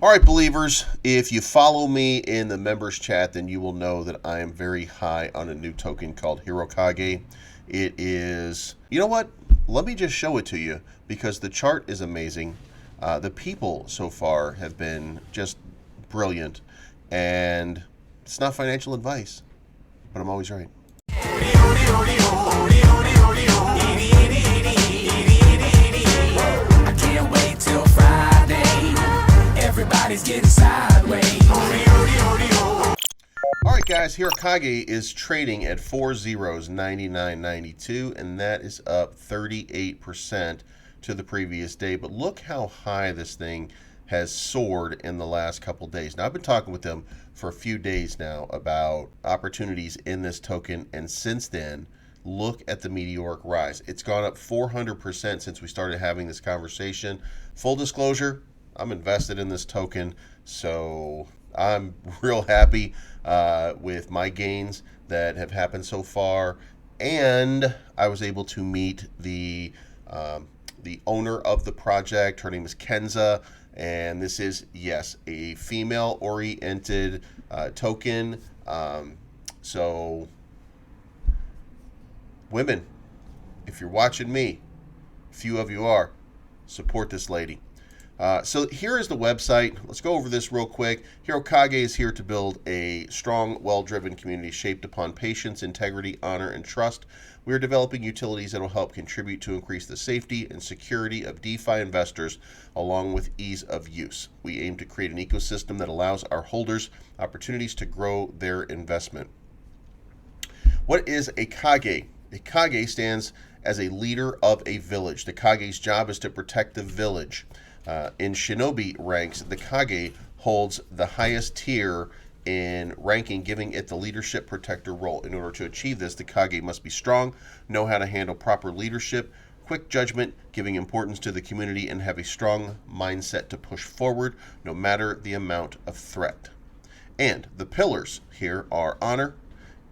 All right, believers, if you follow me in the members chat, then you will know that I am very high on a new token called Hirokage. It is, you know what? Let me just show it to you because the chart is amazing. The people so far have been just brilliant, and it's not financial advice, but I'm always right. I can't wait till Friday. Everybody's getting sideways. All right, guys, Hirokage is trading at 4 zeros, 99.92, and that is up 38% to the previous day. But look how high this thing has soared in the last couple days. Now, I've been talking with them for a few days now about opportunities in this token, and since then, look at the meteoric rise. It's gone up 400% since we started having this conversation. Full disclosure, I'm invested in this token, so I'm real happy with my gains that have happened so far. And I was able to meet the owner of the project. Her name is Kenza, and this is, yes, a female-oriented token. So women, if you're watching me, few of you are, support this lady. So here is the website. Let's go over this real quick. Hirokage is here to build a strong, well-driven community shaped upon patience, integrity, honor, and trust. We are developing utilities that will help contribute to increase the safety and security of DeFi investors along with ease of use. We aim to create an ecosystem that allows our holders opportunities to grow their investment. What is a Kage? A Kage stands as a leader of a village. The Kage's job is to protect the village. In Shinobi ranks, the Kage holds the highest tier in ranking, giving it the leadership protector role. In order to achieve this, the Kage must be strong, know how to handle proper leadership, quick judgment, giving importance to the community, and have a strong mindset to push forward no matter the amount of threat. And the pillars here are honor,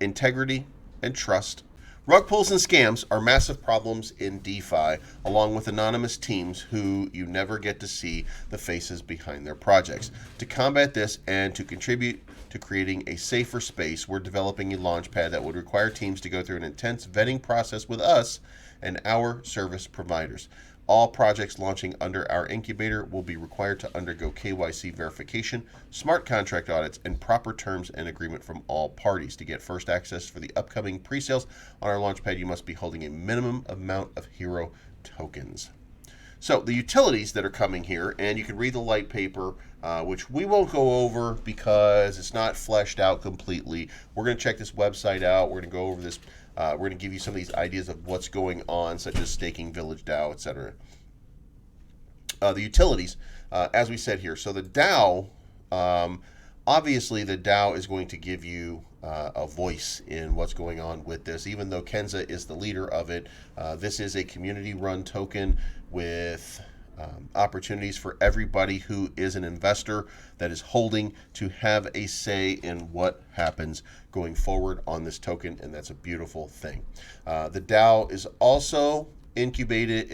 integrity, and trust. Rug pulls and scams are massive problems in DeFi, along with anonymous teams who you never get to see the faces behind their projects. To combat this and to contribute to creating a safer space, we're developing a launchpad that would require teams to go through an intense vetting process with us and our service providers. All projects launching under our incubator will be required to undergo KYC verification, smart contract audits, and proper terms and agreement from all parties. To get first access for the upcoming pre-sales on our launchpad, you must be holding a minimum amount of Hero tokens. So the utilities that are coming here, and you can read the light paper, which we won't go over because it's not fleshed out completely. We're going to check this website out. We're going to go over this. We're going to give you some of these ideas of what's going on, such as staking, village DAO, etc. The utilities, as we said here. So the DAO, obviously the DAO is going to give you a voice in what's going on with this. Even though Kenza is the leader of it, this is a community-run token with opportunities for everybody who is an investor that is holding to have a say in what happens going forward on this token, and that's a beautiful thing. The DAO is also integrated.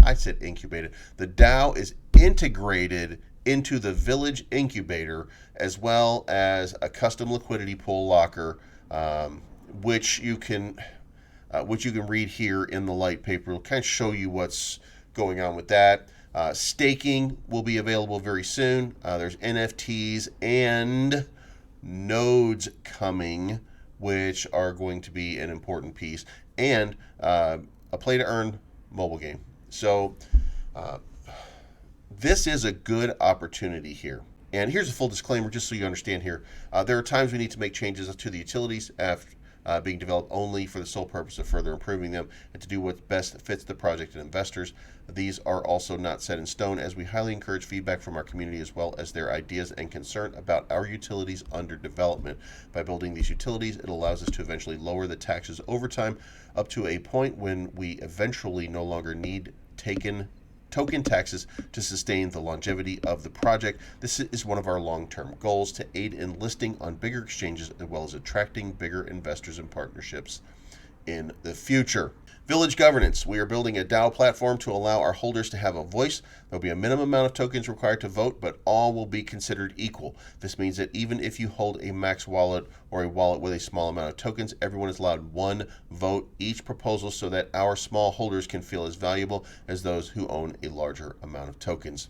I said incubated. The DAO is integrated into the Village Incubator, as well as a custom liquidity pool locker, which you can read here in the light paper. It'll kind of show you what's going on with that. Staking will be available very soon. There's NFTs and nodes coming, which are going to be an important piece, and a play-to-earn mobile game. So this is a good opportunity here. And here's a full disclaimer, just so you understand here. There are times we need to make changes to the utilities after being developed only for the sole purpose of further improving them and to do what best fits the project and investors. These are also not set in stone, as we highly encourage feedback from our community as well as their ideas and concern about our utilities under development. By building these utilities, it allows us to eventually lower the taxes over time up to a point when we eventually no longer need token taxes to sustain the longevity of the project. This is one of our long-term goals, to aid in listing on bigger exchanges as well as attracting bigger investors and partnerships in the future. Village governance. We are building a DAO platform to allow our holders to have a voice. There'll be a minimum amount of tokens required to vote, but all will be considered equal. This means that even if you hold a max wallet or a wallet with a small amount of tokens, everyone is allowed one vote each proposal so that our small holders can feel as valuable as those who own a larger amount of tokens.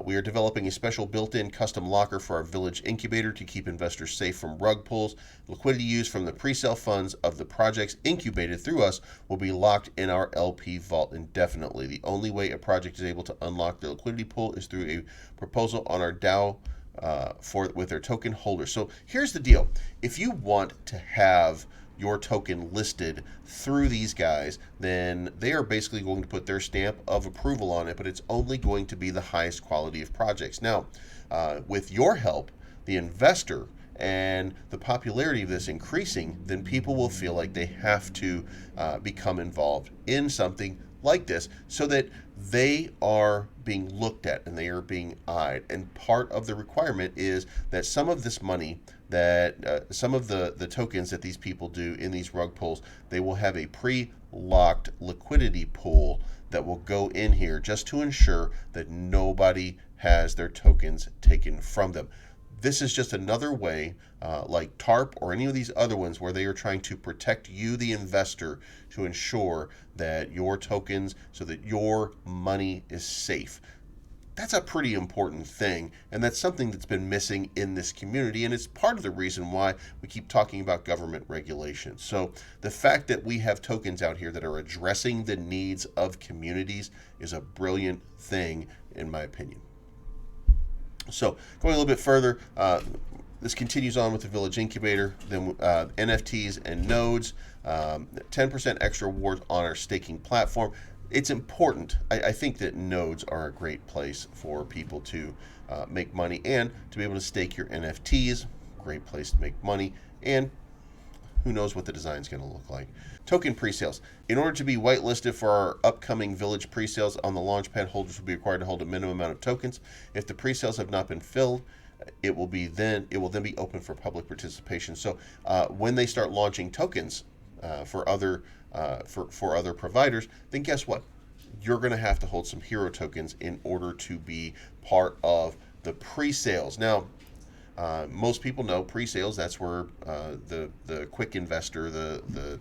We are developing a special built-in custom locker for our village incubator to keep investors safe from rug pulls. Liquidity used from the pre-sale funds of the projects incubated through us will be locked in our LP vault indefinitely. The only way a project is able to unlock their liquidity pool is through a proposal on our DAO with their token holders. So here's the deal. If you want to have your token listed through these guys, then they are basically going to put their stamp of approval on it, but it's only going to be the highest quality of projects. Now, with your help, the investor, and the popularity of this increasing, then people will feel like they have to become involved in something like this so that they are being looked at and they are being eyed. And part of the requirement is that some of this money, that some of the tokens that these people do in these rug pulls, they will have a pre-locked liquidity pool that will go in here just to ensure that nobody has their tokens taken from them. This is just another way, like TARP or any of these other ones, where they are trying to protect you, the investor, to ensure that your tokens, so that your money is safe. That's a pretty important thing, and that's something that's been missing in this community, and it's part of the reason why we keep talking about government regulation. So the fact that we have tokens out here that are addressing the needs of communities is a brilliant thing, in my opinion. So going a little bit further, this continues on with the Village Incubator, then NFTs and nodes, 10% extra rewards on our staking platform. It's important. I think that nodes are a great place for people to make money and to be able to stake your NFTs. Great place to make money, and who knows what the design is going to look like. Token pre-sales. In order to be whitelisted for our upcoming village pre-sales on the Launchpad, holders will be required to hold a minimum amount of tokens. If the pre-sales have not been filled, it will then be open for public participation. So when they start launching tokens for other providers, then guess what? You're going to have to hold some hero tokens in order to be part of the pre-sales. Now, most people know pre-sales. That's where the quick investor, the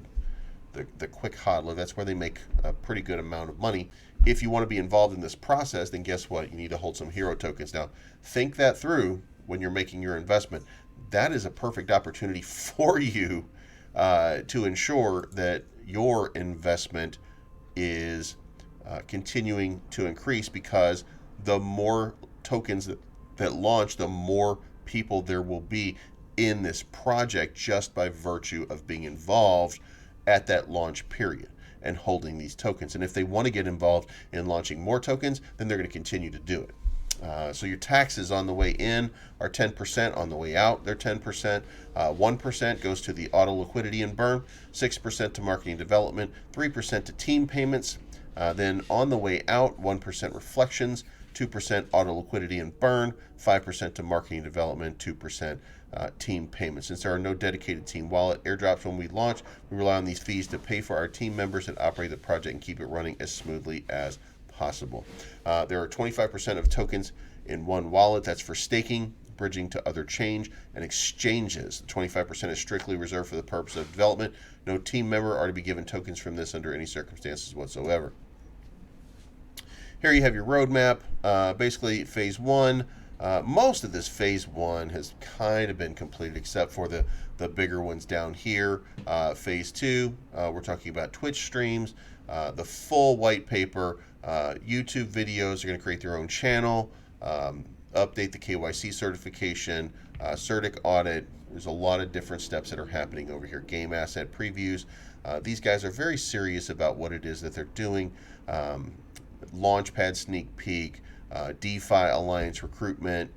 quick hodler, that's where they make a pretty good amount of money. If you want to be involved in this process, then guess what? You need to hold some hero tokens. Now, think that through when you're making your investment. That is a perfect opportunity for you to ensure that your investment is continuing to increase, because the more tokens that launch, the more people there will be in this project just by virtue of being involved at that launch period and holding these tokens. And if they want to get involved in launching more tokens, then they're going to continue to do it. So your taxes on the way in are 10%, on the way out they're 10%. 1% goes to the auto liquidity and burn, 6% to marketing development, 3% to team payments. Then on the way out, 1% reflections, 2% auto liquidity and burn, 5% to marketing development, 2% team payments. Since there are no dedicated team wallet airdrops when we launch, we rely on these fees to pay for our team members that operate the project and keep it running as smoothly as possible. There are 25% of tokens in one wallet. That's for staking, bridging to other change, and exchanges. 25% is strictly reserved for the purpose of development. No team member are to be given tokens from this under any circumstances whatsoever. Here you have your roadmap. Basically, phase one. Most of this phase one has kind of been completed, except for the bigger ones down here. Phase two, we're talking about Twitch streams, the full white paper, YouTube videos. You're going to create their own channel, update the KYC certification, CERTIC audit. There's a lot of different steps that are happening over here. Game asset previews. These guys are very serious about what it is that they're doing. Launchpad sneak peek, DeFi alliance recruitment.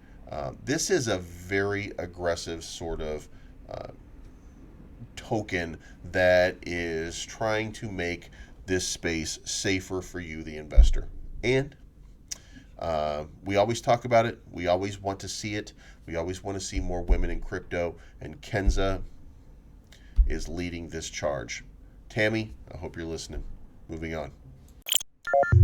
This is a very aggressive sort of token that is trying to make this space safer for you, the investor. And we always talk about it. We always want to see it. We always want to see more women in crypto, and Kenza is leading this charge. Tammy, I hope you're listening. Moving on.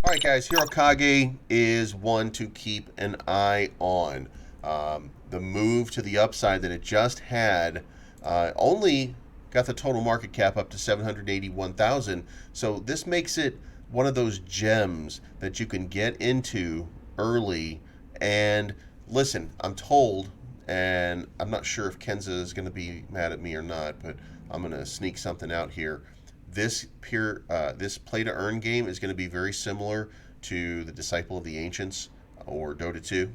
All right, guys, Hirokage is one to keep an eye on. The move to the upside that it just had only got the total market cap up to 781,000. So this makes it one of those gems that you can get into early. And listen, I'm told, and I'm not sure if Kenza is going to be mad at me or not, but I'm going to sneak something out here. This play to earn game is going to be very similar to the Disciple of the Ancients or Dota 2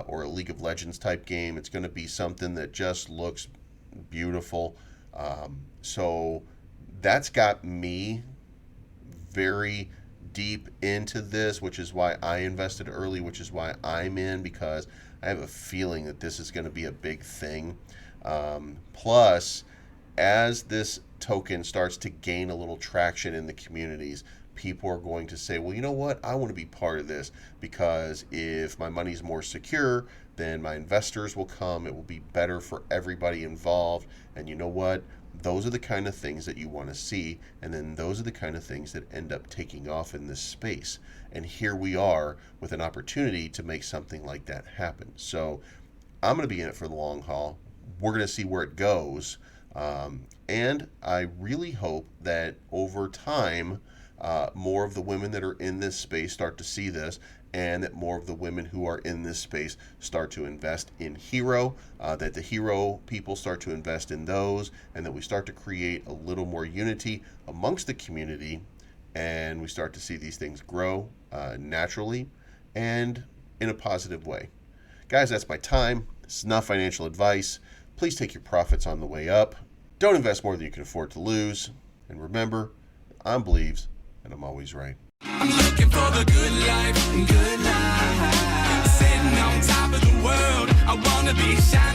or a League of Legends type game. It's going to be something that just looks beautiful. So that's got me very deep into this, which is why I invested early, which is why I'm in, because I have a feeling that this is going to be a big thing. Plus, as this token starts to gain a little traction in the communities, people are going to say, well, you know what? I want to be part of this, because if my money's more secure, then my investors will come. It will be better for everybody involved. And you know what? Those are the kind of things that you want to see. And then those are the kind of things that end up taking off in this space. And here we are with an opportunity to make something like that happen. So I'm going to be in it for the long haul. We're going to see where it goes. And I really hope that over time, more of the women that are in this space start to see this, and that more of the women who are in this space start to invest in Hero, that the Hero people start to invest in those, and that we start to create a little more unity amongst the community, and we start to see these things grow naturally and in a positive way. Guys, that's my time. This is not financial advice. Please take your profits on the way up. Don't invest more than you can afford to lose. And remember, I'm Believes, and I'm always right. I'm looking for the good life, good life. Sitting on top of the world, I wanna be shining.